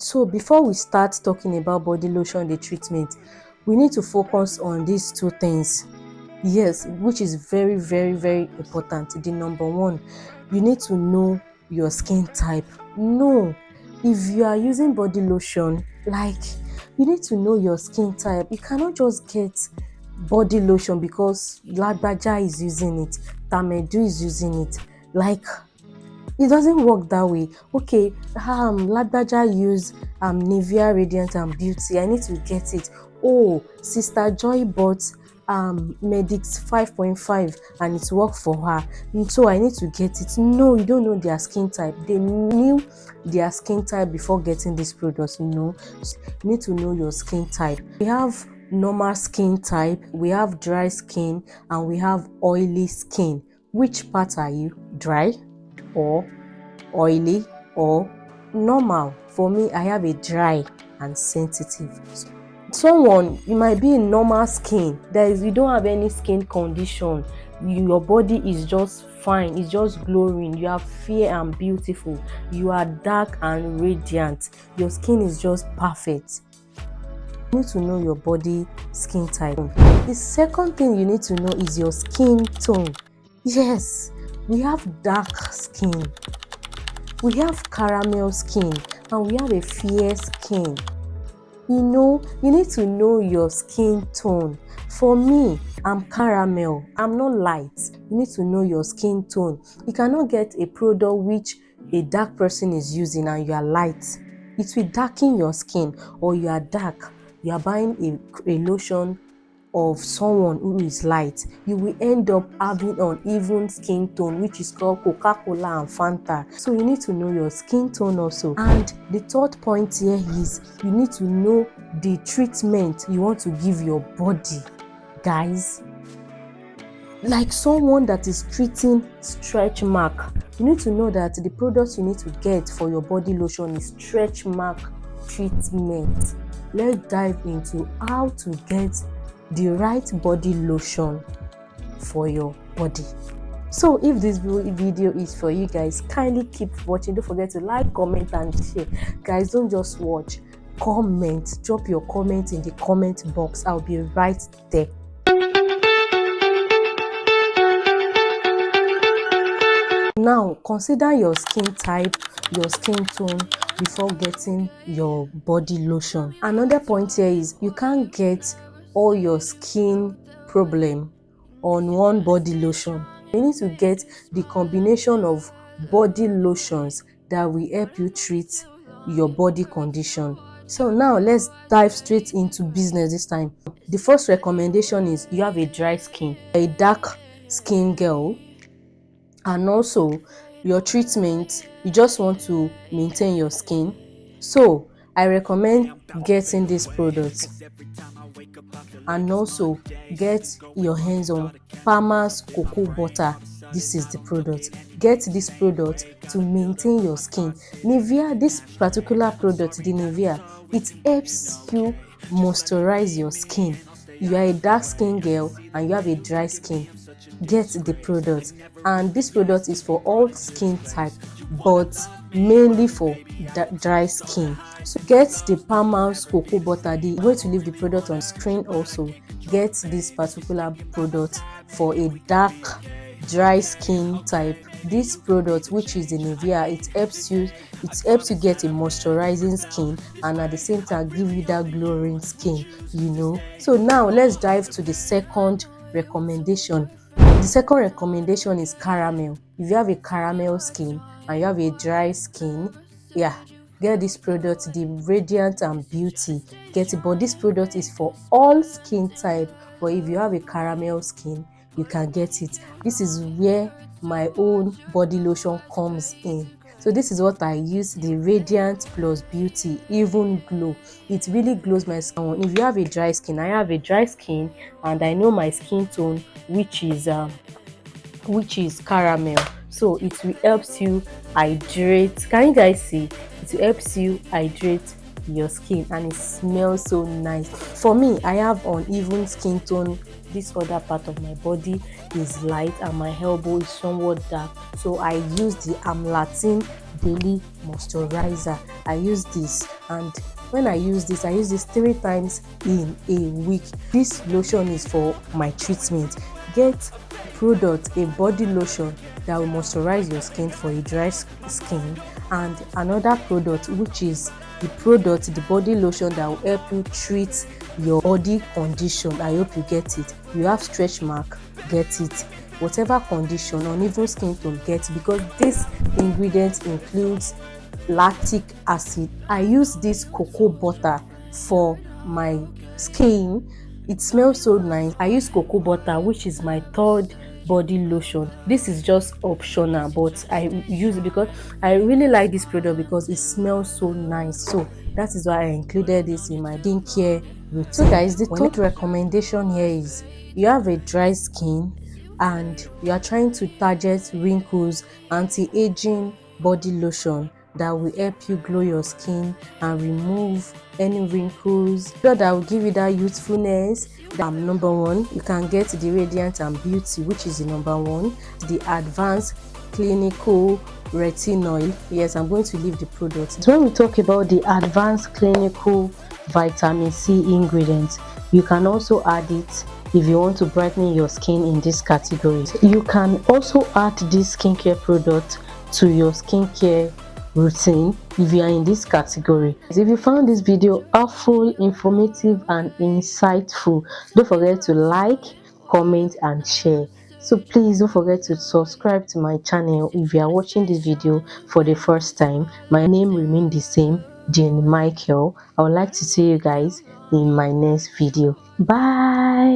So before we start talking about body lotion, the treatment, we need to focus on these two things. Yes, which is very, very, very important. The number one, you need to know your skin type. No, if you are using body lotion, like, you need to know your skin type. You cannot just get body lotion because Lagbaja is using it, Tamedu is using it. Like, it doesn't work that way. Okay, Lagbaja use Nivea Radiant and Beauty, I need to get it. Oh, Sister Joy bought Medix 5.5 and it worked for her, so I need to get it. No, you don't know their skin type. They knew their skin type before getting this product. You need to know your skin type. We have normal skin type, we have dry skin, and we have oily skin. Which part are you? Dry or oily or normal? For me, I have a dry and sensitive. Someone, you might be in normal skin, you don't have any skin condition, your body is just fine, it's just glowing, you are fair and beautiful, you are dark and radiant, your skin is just perfect. You need to know your body skin type. The second thing you need to know is your skin tone. Yes, we have dark skin, we have caramel skin, and we have a fair skin. You need to know your skin tone. For me, I'm caramel, I'm not light. You need to know your skin tone. You cannot get a product which a dark person is using and you are light. It will darken your skin. Or you are dark, you are buying a lotion of someone who is light, you will end up having uneven skin tone, which is called Coca-Cola and Fanta. So you need to know your skin tone also. And the third point here is you need to know the treatment you want to give your body. Guys, like someone that is treating stretch mark, you need to know that the products you need to get for your body lotion is stretch mark treatment. Let's dive into how to get the right body lotion for your body. So if this video is for you guys, kindly keep watching. Don't forget to like, comment and share. Guys, don't just watch, comment. Drop your comment in the comment box, I'll be right there. Now consider your skin type, your skin tone before getting your body lotion. Another point here is you can't get all your skin problem on one body lotion. You need to get the combination of body lotions that will help you treat your body condition. So now let's dive straight into business this time. The first recommendation is you have a dry skin, a dark skin girl, and also your treatment, you just want to maintain your skin. So I recommend getting this product, and also get your hands on Palmer's cocoa butter. This is the product. Get this product to maintain your skin. Nivea, this particular product, the Nivea, it helps you moisturize your skin. You are a dark skin girl and you have a dry skin, get the product. And this product is for all skin type, but mainly for dry skin. So get the Palmer's cocoa butter. The way to leave the product on screen also. Get this particular product for a dark dry skin type. This product, which is the Nivea, it helps you get a moisturizing skin and at the same time give you that glowing skin. So now let's dive to the second recommendation. The second recommendation is caramel. If you have a caramel skin and you have a dry skin, get this product, the Radiant and Beauty. Get it, but this product is for all skin type. But if you have a caramel skin, you can get it. This is where my own body lotion comes in. So this is what I use, the Radiant plus Beauty Even Glow. It really glows my skin. If you have a dry skin, I have a dry skin and I know my skin tone, which is caramel. So it will help you hydrate. Can you guys see? It will help you hydrate your skin, and it smells so nice. For me, I have uneven skin tone. This other part of my body is light and my elbow is somewhat dark, so I use the Latin daily moisturizer. I use this, and when I use this 3 times in a week. This lotion is for my treatment. Get product, a body lotion that will moisturize your skin for a dry skin, and another product which is the body lotion that will help you treat your body condition. I hope you get it. You have stretch mark, get it. Whatever condition, uneven skin tone, get it, because this ingredient includes lactic acid. I use this cocoa butter for my skin. It smells so nice. I use cocoa butter, which is my third body lotion. This is just optional, but I use it because I really like this product because it smells so nice. So that is why I included this in my skincare routine. So guys, the third recommendation here is you have a dry skin and you are trying to target wrinkles. Anti-aging body lotion that will help you glow your skin and remove any wrinkles, that will give you that youthfulness. Number one, you can get the Radiant and Beauty, which is the number one, the Advanced Clinical Retinol. Yes, I'm going to leave the product. When we talk about the Advanced Clinical Vitamin C ingredients, you can also add it if you want to brighten your skin in this category. You can also add this skincare product to your skincare routine if you are in this category. If you found this video helpful, informative and insightful, don't forget to like, comment and share. So please don't forget to subscribe to my channel if you are watching this video for the first time. My name remains the same, Jane Michael. I would like to see you guys in my next video. Bye.